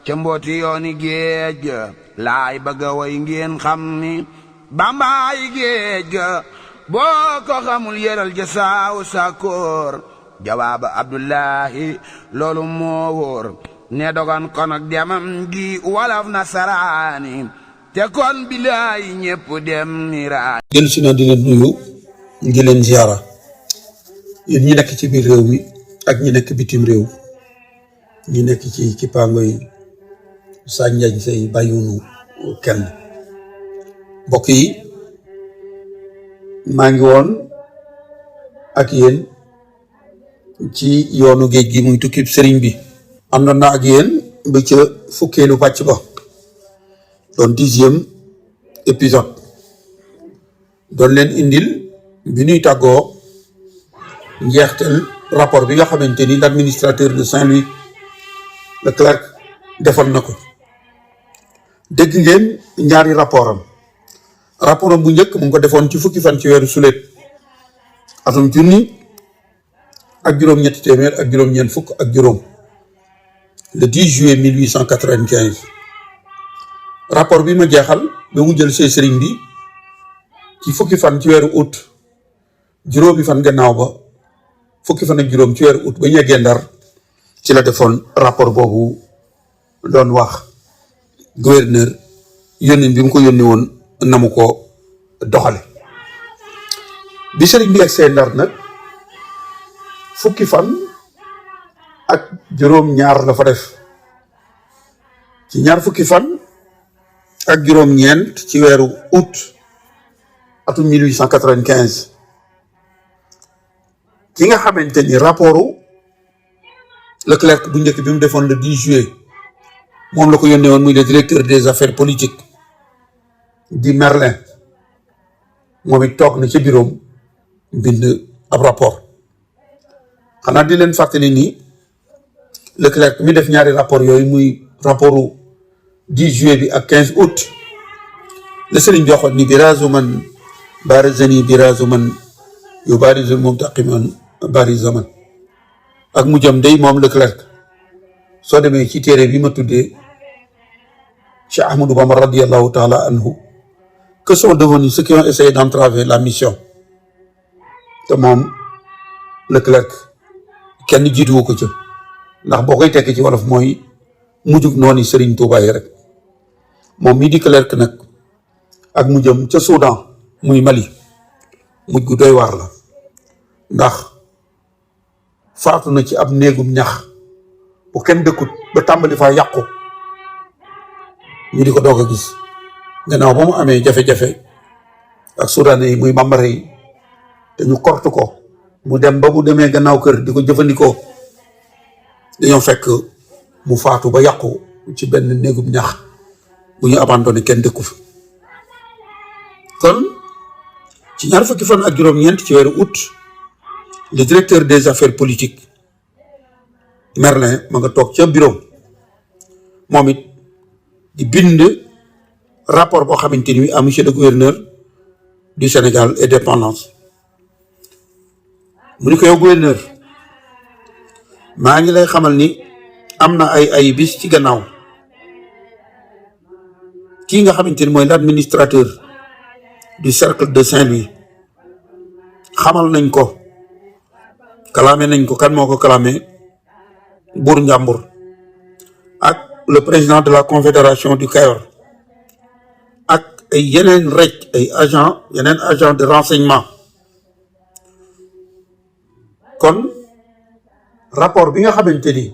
ca mbooti yooni géej ga laay bëgga way ngeen xam ni bambaay géej ga boo ko xamul yëral ja saaw sakoor jawaaba abdullahi loolu moo wóor ne dogan kon ak demam gi walaf nasaraani te kon bilaay ñépp dem ni raay jël si na di leen nuyu di leen ziara yéen ñi nekk ci biir réew mi ak ñi nekk bitim réew ñi nekk ci kippaango yi sànjañ say bàyyunu kenn mbokk yi maa ngi woon ak yéen ci yoonu géej gi muy tukkib sëriñ bi am na ak yéen ba ca fukkeelu pàcc ba doon 10e épisode doon leen indil bi ñuy tàggoo njeextel rapport bi nga xamante ni l'administrateur de Saint-Louis Leclerc defoon na ko dégg ngeen ñaari rapport am bu njëkk mu ngi ko defoon ci fukki fan ci weeru sulet atum junni ak juróom-ñetti téeméer ak juróom-ñeent fukk ak juróom le 10 juillet 1895 rapport bi ma jeexal ba mu jël see sëriñ bi ci fukki fan ci weeru août juróomi fan gannaaw ba fukki fan ak juróom ci weeru août ba ñeggee Ndar ci la defoon rapport boobu doon wax gouverneur yónni bi mu ko yónni woon na mu ko doxale bi sëriñ bi ak seen Ndar nag fukki fan ak juróom ñaar la fa def ci ñaar fukki fan ak juróom ñeent ci weeru août atum 1895 ki nga xamante ni rapportu Leclerc bu njëkk bi mu defoon le 10 juillet moom la ko yónnee woon muy le directeur des affaires politiques di Merlin moom it toog na ca bureau bind ab rapport xanaa di leen fàttali ni Leclerc mi def ñaari rapport yooyu muy rapportu 10 juillet bi ak 15 août la sëriñ bi waxoon ni birazu man barizani birazu man yu barizul mumtaqiman barizaman ak mu jëm day moom Leclerc soo demee ci téere bi ma tuddee Cheikh Ahmadou Bamba radiallahu taala anhu que sont devenus ceux qui ont essayé d'entraver la mission te moom Leclerc kenn jiituwu ko ca ndax boo koy tekki ci wolof mooy mujjug noonu Serigne Touba yi rek moom mii di Leclerc nag ak mu jëm ca Soudan muy Mali mujj gu doy waar la ndax faatu na ci ab néegum ñax bu kenn dëkkut ba tàmbali faa yàqu ñu di ko doog a gis gannaaw ba mu amee jafe-jafe ak soudanais yi muy bambara yi te ñu kortu ko mu dem ba bu demee gannaaw kër di ko jëfandikoo dañoo fekk mu faatu ba yàqu ci benn néegum ñax bu ñu abandonné kenn dëkku fi kon ci ñaar fukki fan ak juróom-ñeent ci weeru août le directeur des affaires politiques Merlin ma nga toog ca bureau moom it di bind rapport boo xamante ni à monsieur le gouverneur du Sénégal et dépendance mu ni ko yow gouverneur maa ngi lay xamal ni am na ay bis ci gannaaw kii nga xamante ni mooy l'administrateur du cercle de Saint-Louis xamal nañ ko kalaame nañ ko kan moo ko kalaame buur Njàmbur ak le président de la confédération du Kayor ak ay yeneen agent de renseignement kon rapport bi nga xamante ni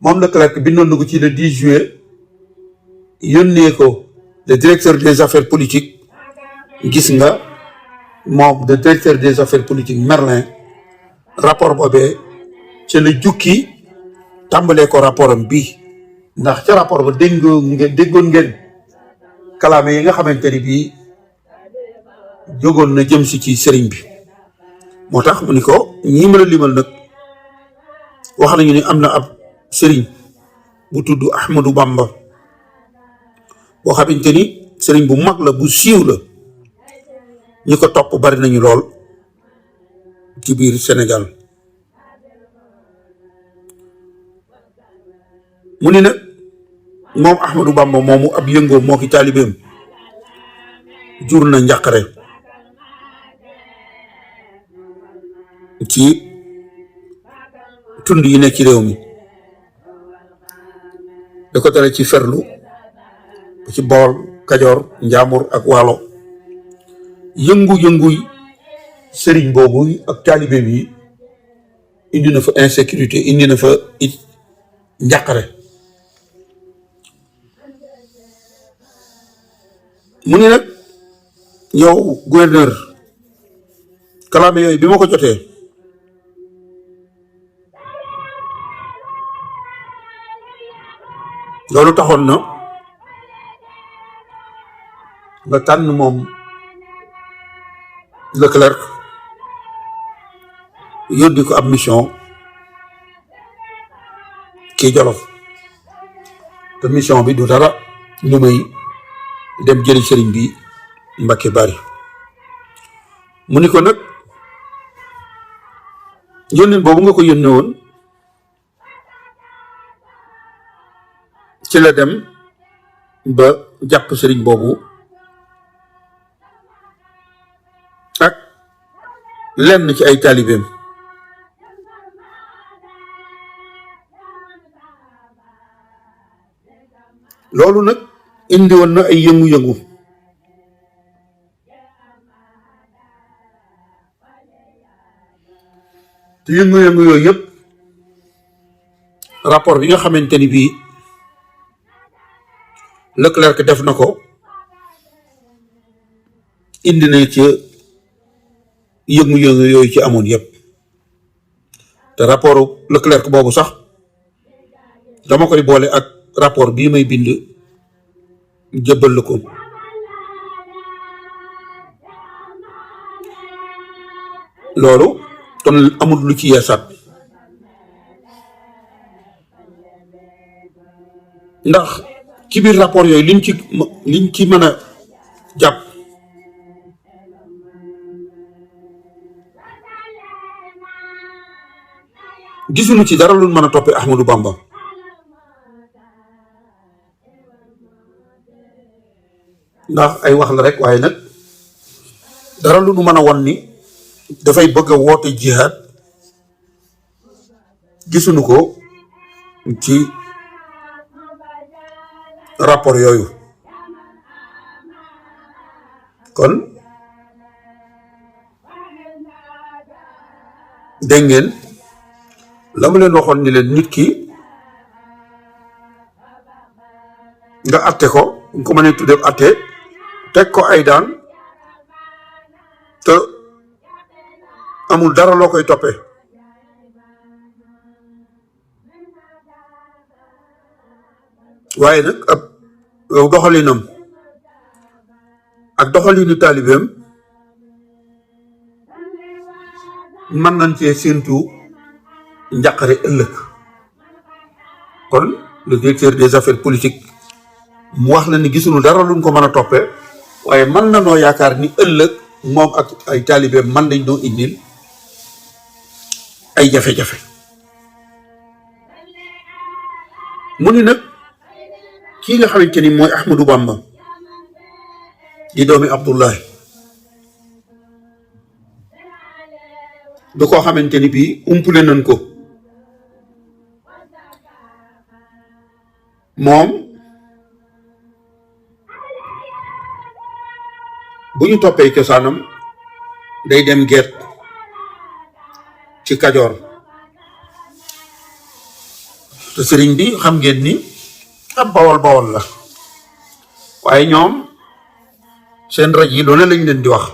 moom Leclerc bindoon na ko ci le 10 juillet yónnee ko le directeur des affaires politiques gis nga moom le directeur des affaires politiques Merlin rapport boobee ca la jukki tàmbalee ko rapport am bii ndax ca rapport ba déggoon ngeen kalaame yi nga xamante ni bii jógoon na jëm si ci sëriñ bi moo tax mu ni ko ñii mën a limal nag wax nañu ni am na ab sëriñ bu tudd Ahmadou Bamba boo xamante ni sëriñ bu mag la bu siiw la ñi ko topp bari nañu lool ci biir Sénégal mu ni nag moom Ahmadou Bamba moomu ab yëngoom moo ki taalibeem jur na njàqare ci tund yi nekk ci réew mi da ko dale ci ferlu ba ci Bawol Kajoor Njaambur ak Waalo yëngu-yënguy sëriñ boobu ak taalibeem yi indi na fa insécurité indi na fa it njàqare mu ne nag yow gouverneur kalaame yooyu bi ma ko jotee loolu taxoon na nga tànn moom Leclerc yónni ko ab mission kii Jolof te mission bi du dara lu may dem jëli sëriñ bi Mbacke Bari mu ni ko nag yónneen boobu nga ko yónnee woon ci la dem ba jàpp sëriñ boobu ak lenn ci ay taalibeem loolu nag indi woon na ay yëngu-yëngu te yëngu-yëngu yooyu yëpp rapport bi nga xamante ni bii Leclerc def na ko indi na ci yëngu-yëngu yooyu ci amoon yëpp te rapport Leclerc boobu sax dama koy boole ak rapport bii may bind jëbbal la ko loolu kon amul lu ci yeesaat ndax ci biir rapport yooyu liñ ci mën a jàpp gisuñu ci dara luñ mën a toppee Ahmadou Bamba ndax ay wax la rek waaye nag dara lu nu mën a won ni dafay bëgg a woote jihaad gisuñu ko ci rapport yooyu kon dégg ngeen la mu leen waxoon ni leen nit ki nga atte ko nga ko mënee tuddee atte teg ko ay daan te amul dara loo koy toppee waaye nag ab doxalinam ak doxalinu taalibeem mën nañ cee séentu njàqare ëllëg kon le directeur des affaires politiques mu wax la ni gisuñu dara luñ ko mën a toppee waaye mën na noo yaakaar ni ëllëg moom ak ay taalibeem man dañ doo indil ay jafe-jafe mu ni nag kii nga xamante ni mooy Ahmadou Bamba di doomi Abdullahi du koo xamante ni bii umpule nañ ko moom bu ñu toppee cosaanam day dem geet ci Kajoor te sëriñ bi xam ngeen ni ab bawol la waaye ñoom seen raj yi loolu lañ leen di wax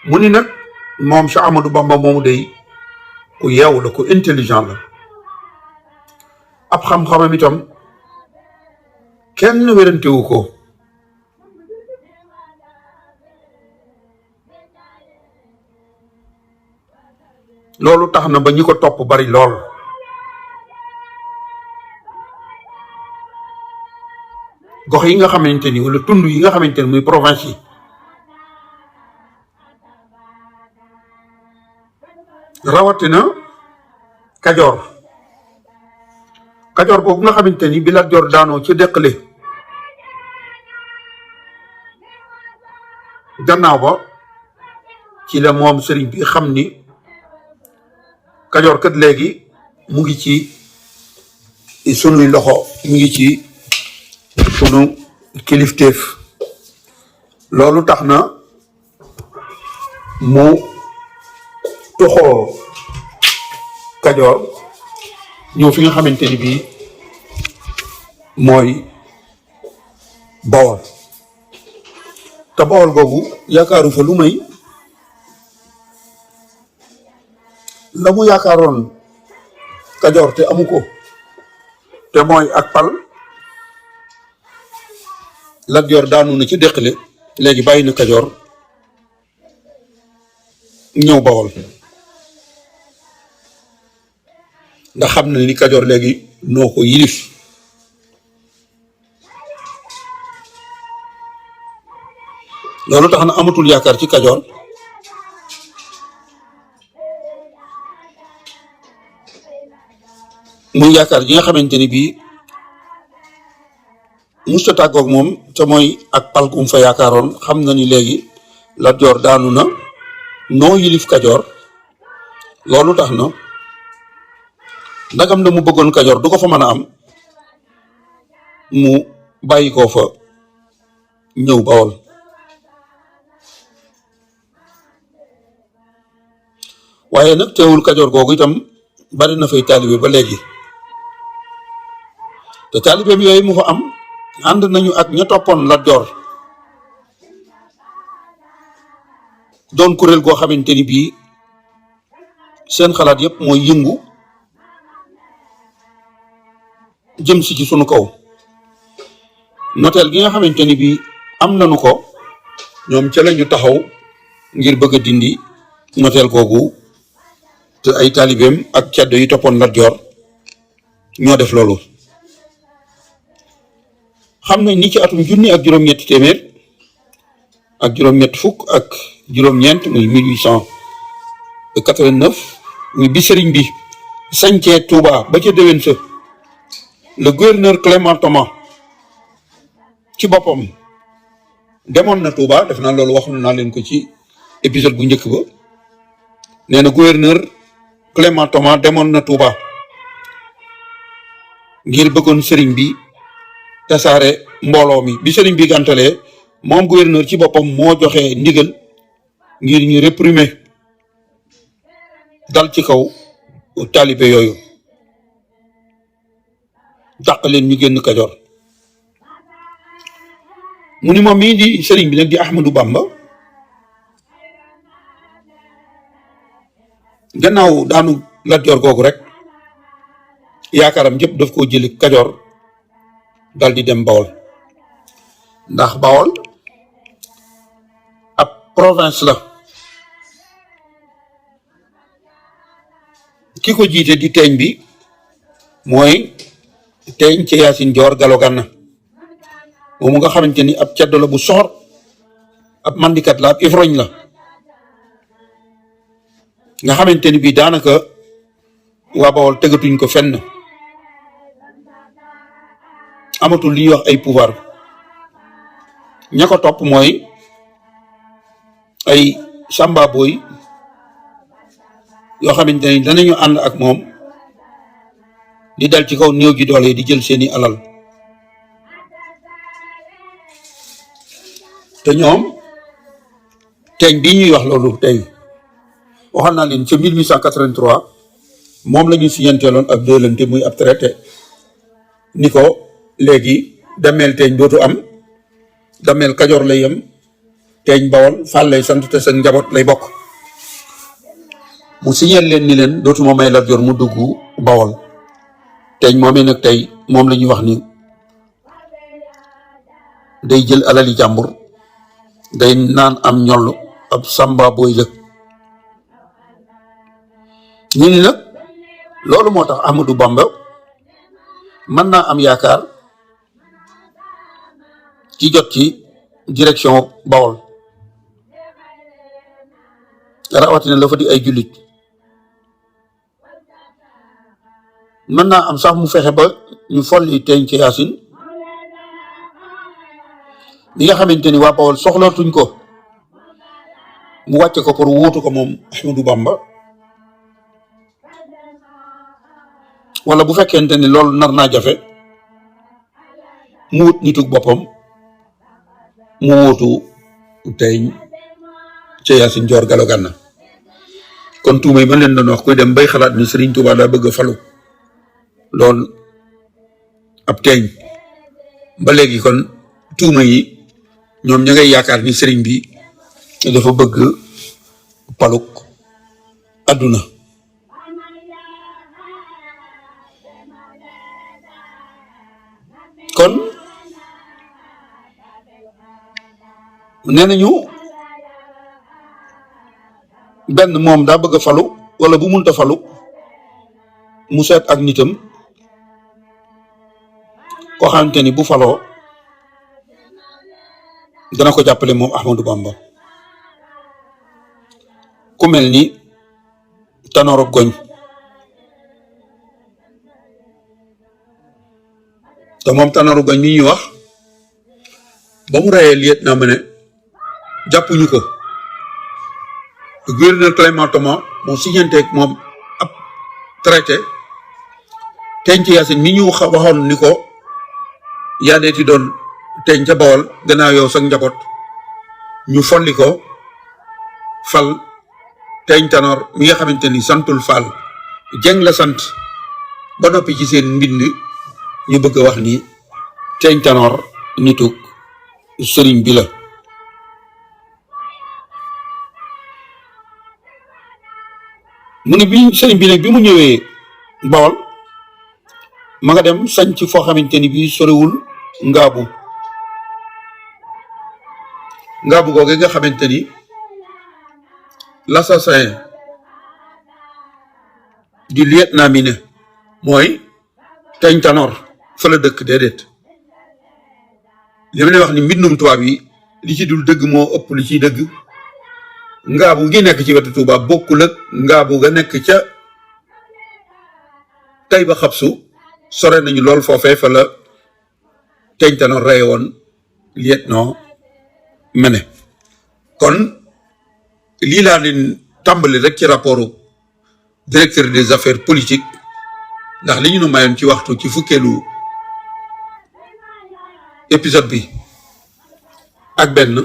mu ni nag moom Cheikh Ahmadou Bamba moomu day ku yeewu la ku intelligent la ab xam-xamam itam kenn wérantewu ko loolu tax na ba ñi ko topp bari lool gox yi nga xamante ni wala tund yi nga xamante ni muy province yi rawatina Kajoor Kajoor boobu nga xamante ni bi Lat Joor daanoo ci Deqale gannaaw ba ci la moom sëriñ bi xam ni Kajoor kat léegi mu ngi ci sunuy loxo, mu ngi ci sunu kilifteef. loolu tax na mu toxoo Kajoor ñëw fi nga xamante ni bii mooy Bawol. te Bawol googu yaakaaru fa lu may la mu yaakaaroon Kajoor te amu ko, te mooy ak pal. Lat Joor daanu na ci Deqale, léegi bàyyi na Kajoor ñëw Bawol, ndax xam na ni Kajoor léegi noo ko yilif. loolu tax na amatul yaakaar ci Kajoor, muy yaakaar ji nga xamante ni bii musta tàggoog moom, te mooy ak pal gum fa yaakaaroon. xam na ni léegi Lat Joor daanu na, noo yilif Kajoor. loolu tax na ndagam na mu bëggoon Kajoor du ko fa mën a am, mu bàyyi koo fa ñëw Bawol. waaye nag teewul Kajoor googu itam bari na fay taalibe ba léegi, te taalibe bi yooyu mu fa am ànd nañu ak ña toppoon Lat Joor, doon kuréel goo xamante ni bii seen xalaat yépp mooy yëngu jëm si ci sunu kaw. noteel gi nga xamante ni bii am nañu ko, ñoom ca lañu taxaw ngir bëgg a dindi noteel googu, te ay taalibeem ak ceddo yi toppoon Lat Joor ñoo def loolu. xam nañ ni ci atum junni ak juróom-ñetti téeméer ak juróom-ñett fukk ak juróom-ñeent muy 1889 muy bi sëriñ bi sañcee Touba ba ca déwén sa, le gouverneur Clément Thomas ci boppam demoon na Touba. def naa loolu waxoon naa leen ko ci épisode bu njëkk ba. nee na gouverneur Clément Thomas demoon na Touba ngir bëggoon sëriñ bi tasaare mbooloo mi. bi sëriñ bi gàntalee, moom gouverneur ci boppam moo joxe ndigal ngir ñu réprimer dal ci kaw taalibe yooyu, dàq leen ñu génn Kajoor. mu ni moom mii di sëriñ bi nag di Ahmadou Bamba, gannaaw daanu Lat Joor googu rek yaakaaram yëpp daf koo jëli Kajoor dal di dem Bawol, ndax Bawol ab province la. ki ko jiite di teeñ bi mooy teeñ ci Yaasin Joor Galo Gànna, moomu nga xamante ni ab ceddo la bu soxor, ab mandikat la, ab ifroñ la, nga xamante ni bii daanaka waa Bawol tegatuñ ko fenn, amatul li ñuy wax ay pouvoir. ña ko topp mooy ay samba boy yoo xamante ni danañu ànd ak moom di dal ci kaw néew ji doole di jël seeni alal. te ñoom teeñ bii ñuy wax loolu tey waxal naa leen ca 1883 moom la ñu siñanteeloon ak doolante muy ab traité ni ko léegi dameel teeñ dootu am, dameel Kajoor lay yem, teeñ Bawol Fall lay sant te seen njaboot lay bokk. mu siñeel leen ni leen dootuma may Lat Joor mu dugg Bawol. teeñ moomee nag tey moom la ñuy wax ni day jël alali jàmbur, day naan am ñoll, ab samba booy lëg. ñu ni nag loolu moo tax Ahmadou Bamba mën naa am yaakaar ci jot ci direction Bawol, rawatina la fa di ay jullit. mën naa am sax mu fexe ba ñu folli teeñ ci Yaasin bi nga xamante ni waa Bawol soxlatuñ ko mu wàcce ko pour wuutu ko moom Ahmadou Bamba wala bu fekkente ni loolu nar naa jafe mu wut nitug boppam mu wuutu teeñ ci Yaasin Joor Galo Gànna kon tuuma yi ma leen doon wax kuy dem bay xalaat ni Serigne Touba daa bëgg a falu loolu ab teeñ ba léegi kon tuuma yi ñoom ña ngay yaakaar ni Serigne bi dafa bëgg paluk àdduna kon nee nañu benn moom daa bëgg a falu wala bu munta falu mu seet ak nitam koo xamante ni bu faloo dana ko jàppale moom Ahmadou Bamba ku mel ni Tanor Goñ te moom Tanor Goñ mi ñuy wax ba mu reyee liet naa ma ne jàppuñu ko gouverneur Clément Thomas moo signante ak moom ab traité teeñ ci Yaasin mi ñu waxoon ni ko yaa deeti doon teeñ ca Bawol gannaaw yow sax njaboot ñu folli ko fal teeñ Tanor mi nga xamante ni santul Fall Jeng la sant ba noppi ci seen mbind ñu bëgg a wax ni teeñ Tanor nituk sëriñ bi la mu ne bi sëriñ bi nag bi mu ñëwee Bawol ma nga dem sañ ci foo xamante ni bii sorewul ngaabu googu nga xamante ni l'assassin du lieutenant mi ne mooy teeñ Tanor fa la dëkk déedéet li ma lay wax ni mbindum tubaab yi li ci dul dëgg moo ëpp li ciy dëgg ngaabu gi nekk ci wetu Tuuba bokkul ak ngaabu ga nekk ca Tayba Xabsu sore nañu lool foofee fa la teeñ Tanor reye woon lieutenant Mene kon lii laa leen tàmbali rek ci rapportu directeur des affaires politiques ndax li ñu nu mayoon ci waxtu ci fukkeelu épisode bi ak benn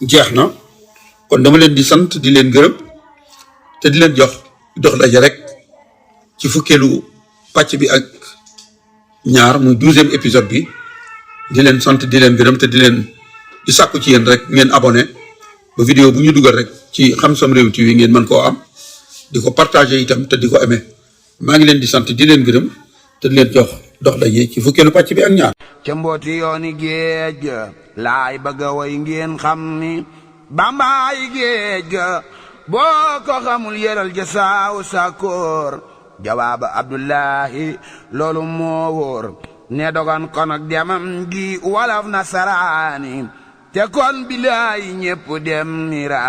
jeex na kon dama leen di sant di leen gërëm te di leen jox daje rek ci fukkeelu pàcc bi ak ñaar muy 12e épisode bi di leen sant di leen gërëm te di leen di sàkku ci yéen rek ngeen abonné ba vidéo bu ñu dugal rek ci Xam Sam Réew TV ngeen mën koo am di ko partagé itam te di ko aimé maa ngi leen di sant di leen gërëm te di leen jox daje ci fukkeelu pàcc bi ak ñaar. ca mbooti yooni géej ga laay bëgg a way ngeen xam ni Bambaay géej ga boo ko xamul yëral ja saaw sakoor jawaaba Abdullahi loolu moo wóor ne dogon kon ak demam gi walaf nasaraani te kon bilaay ñépp dem nira